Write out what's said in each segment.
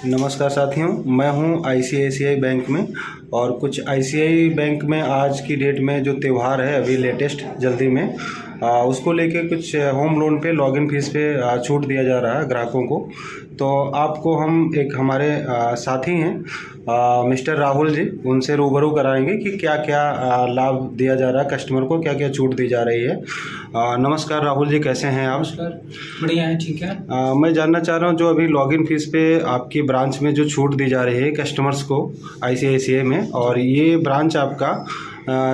नमस्कार साथियों, मैं हूं आईसीआईसीआई बैंक में और कुछ आईसीआई बैंक में आज की डेट में जो त्यौहार है अभी लेटेस्ट जल्दी में उसको लेके कुछ होम लोन पे लॉगिन फीस पे छूट दिया जा रहा है ग्राहकों को। तो आपको हम एक हमारे साथी हैं मिस्टर राहुल जी, उनसे रूबरू कराएंगे कि क्या क्या लाभ दिया जा रहा है कस्टमर को, क्या क्या छूट दी जा रही है। नमस्कार राहुल जी, कैसे हैं आप? नमस्कार, बढ़िया है, ठीक है। मैं जानना चाह रहा हूं जो अभी लॉगिन फीस पे आपकी ब्रांच में जो छूट दी जा रही है कस्टमर्स को आईसीआईसीआई में, और ये ब्रांच आपका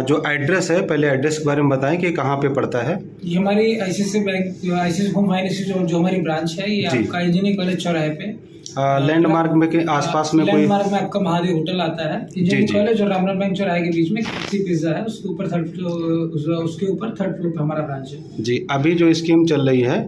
जो एड्रेस है, पहले एड्रेस के बारे में बताएं कि कहाँ पे पड़ता है। ये हमारी ICICI bank, ICICI home finance जो हमारी ब्रांच है, ये आपका इंजीनियरिंग कॉलेज चौराहे पे लैंडमार्क में के आसपास में कोई लैंडमार्क में आपका महादेव होटल आता है। इंजीनियरिंग कॉलेज और रामनाथ बैंक चौराहे के बीच में किसी पिज्जा है, उसके ऊपर थर्ड फ्लोर पे हमारा ब्रांच है जी। अभी जो स्कीम चल रही है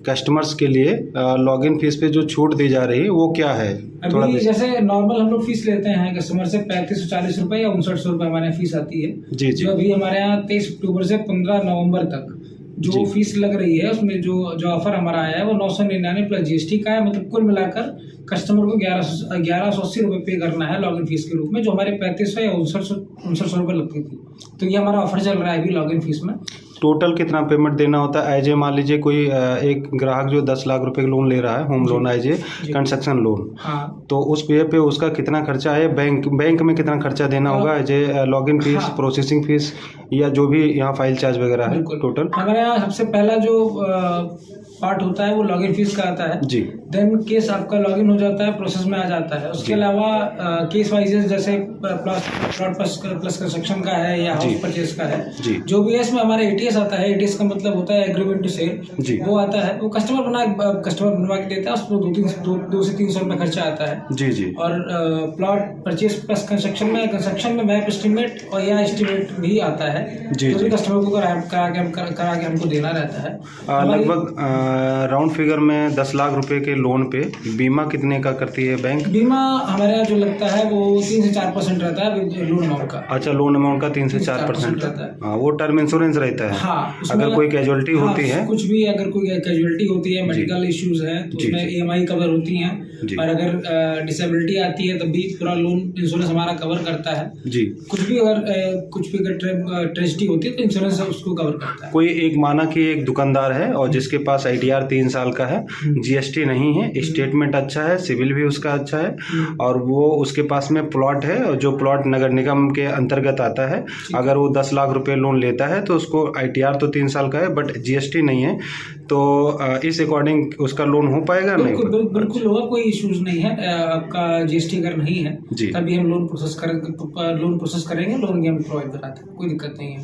कस्टमर्स के लिए लॉगिन फीस पे जो छूट दी जा रही है वो क्या है? अभी जैसे नॉर्मल हम लोग फीस लेते हैं कस्टमर से 3540 रुपए या 5900 रुपए हमारे यहाँ फीस आती है जी। जो अभी हमारे यहाँ 23 अक्टूबर से 15 नवंबर तक जो फीस लग रही है, उसमें जो ऑफर हमारा आया है वो 999 प्लस जीएसटी का है। मतलब कुल मिलाकर कस्टमर को 1180 रुपये पे करना है लॉगिन फीस के रूप में, जो हमारे 3500 या 5900 रुपये लगती थी। तो ये हमारा ऑफर चल रहा है अभी लॉगिन फीस में। टोटल कितना पेमेंट देना होता है? एज ए मान लीजिए कोई एक ग्राहक जो 10 लाख रुपए लोन ले रहा है, home loan as a construction loan, हाँ, तो उस पे उसका कितना खर्चा है? बैंक में कितना खर्चा देना होगा as a login fees, processing fees या जो भी यहाँ फाइल चार्ज वगैरह है टोटल? हमारे यहाँ सबसे पहला जो पार्ट होता है वो लॉगिन फीस का आता है जी। देन केस आपका लॉगिन हो जाता है, प्रोसेस में आ जाता है। उसके अलावा केस वाइजेस जैसे प्लॉट प्लस कंस्ट्रक्शन का है या हाउस परचेज का है जी। जो भी है इसमें हमारा एटीएस आता है। एटीएस का मतलब होता है एग्रीमेंट टू सेल, वो आता है, वो कस्टमर बनवा के देता है, उसमें 2 से 300 रुपये खर्चा आता है जी जी। और प्लॉट परचेज प्लस कंस्ट्रक्शन में मैप एस्टिमेट और या एस्टिमेट भी आता है जी, जो कस्टमर को करा के हमको देना रहता है। लगभग राउंड फिगर में 10 लाख रुपए के लोन पे बीमा कितने का करती है बैंक? बीमा हमारे यहाँ जो लगता है वो 3 से 4% रहता है लोन अमाउंट का। अच्छा, लोन अमाउंट का 3 से 4% रहता है। वो टर्म इंश्योरेंस रहता है। हाँ, अगर कोई कैजुअलिटी होती है, कुछ भी अगर कोई कैजुअलिटी होती है, मेडिकल इश्यूज है तो उसमें EMI कवर होती है, और अगर डिसेबिलिटी आती है तब भी पूरा लोन इंश्योरेंस हमारा कवर करता है जी। कुछ भी अगर ट्रेजेडी होती है तो इंश्योरेंस उसको कवर करता है। कोई एक माना कि एक दुकानदार है और जिसके पास ITR 3 साल का है, GST नहीं है, स्टेटमेंट अच्छा है, सिविल भी उसका अच्छा है, और वो उसके पास में प्लॉट है और जो प्लॉट नगर निगम के अंतर्गत आता है, अगर वो 10 लाख रुपए लोन लेता है तो उसको ITR तो 3 साल का है बट GST नहीं है, तो इस अकॉर्डिंग उसका लोन हो पाएगा? नहीं, बिल्कुल होगा, कोई इश्यूज नहीं है। आपका GST अगर नहीं है तभी हम लोन प्रोसेस करेंगे, लोन भी हम प्रोवाइड कराते हैं, कोई दिक्कत नहीं है।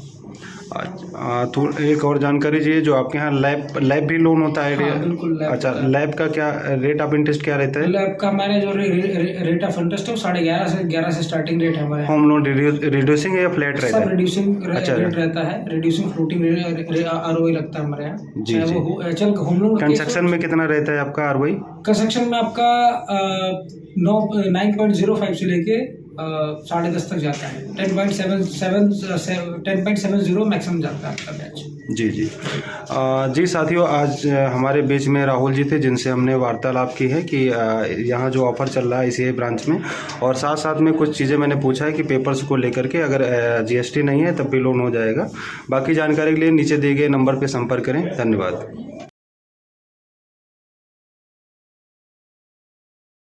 तो एक और जानकारी चाहिए, जो आपके यहाँ लैब भी लोन होता है? हाँ, बिल्कुल। अच्छा, लैब का क्या रेट ऑफ इंटरेस्ट क्या रहता है? लैब का हमारे जो रेट ऑफ इंटरेस्ट है वो 11.5 से स्टार्टिंग रेट है हमारे। होम लोन रिड्यूसिंग या फ्लैट रहता है? सब रिड्यूसिंग रेट रहता है, रिड्यूसिंग फ्लोटिंग ROI लगता है हमारे यहाँ जी जी। चल होम लोन कंस्ट्रक्शन में कितना रहता है आपका ROI? कंस्ट्रक्शन में आपका 9.05 से लेके 10.5 तक जाता है। 10.70 मैक्सिमम जाता है आपका बैच जी जी। जी साथियों, आज हमारे बीच में राहुल जी थे जिनसे हमने वार्तालाप की है कि यहाँ जो ऑफर चल रहा है ICAI ब्रांच में, और साथ साथ में कुछ चीज़ें मैंने पूछा है कि पेपर्स को लेकर के अगर GST नहीं है तब भी लोन हो जाएगा। बाकी जानकारी के लिए नीचे दिए गए नंबर पर संपर्क करें। धन्यवाद।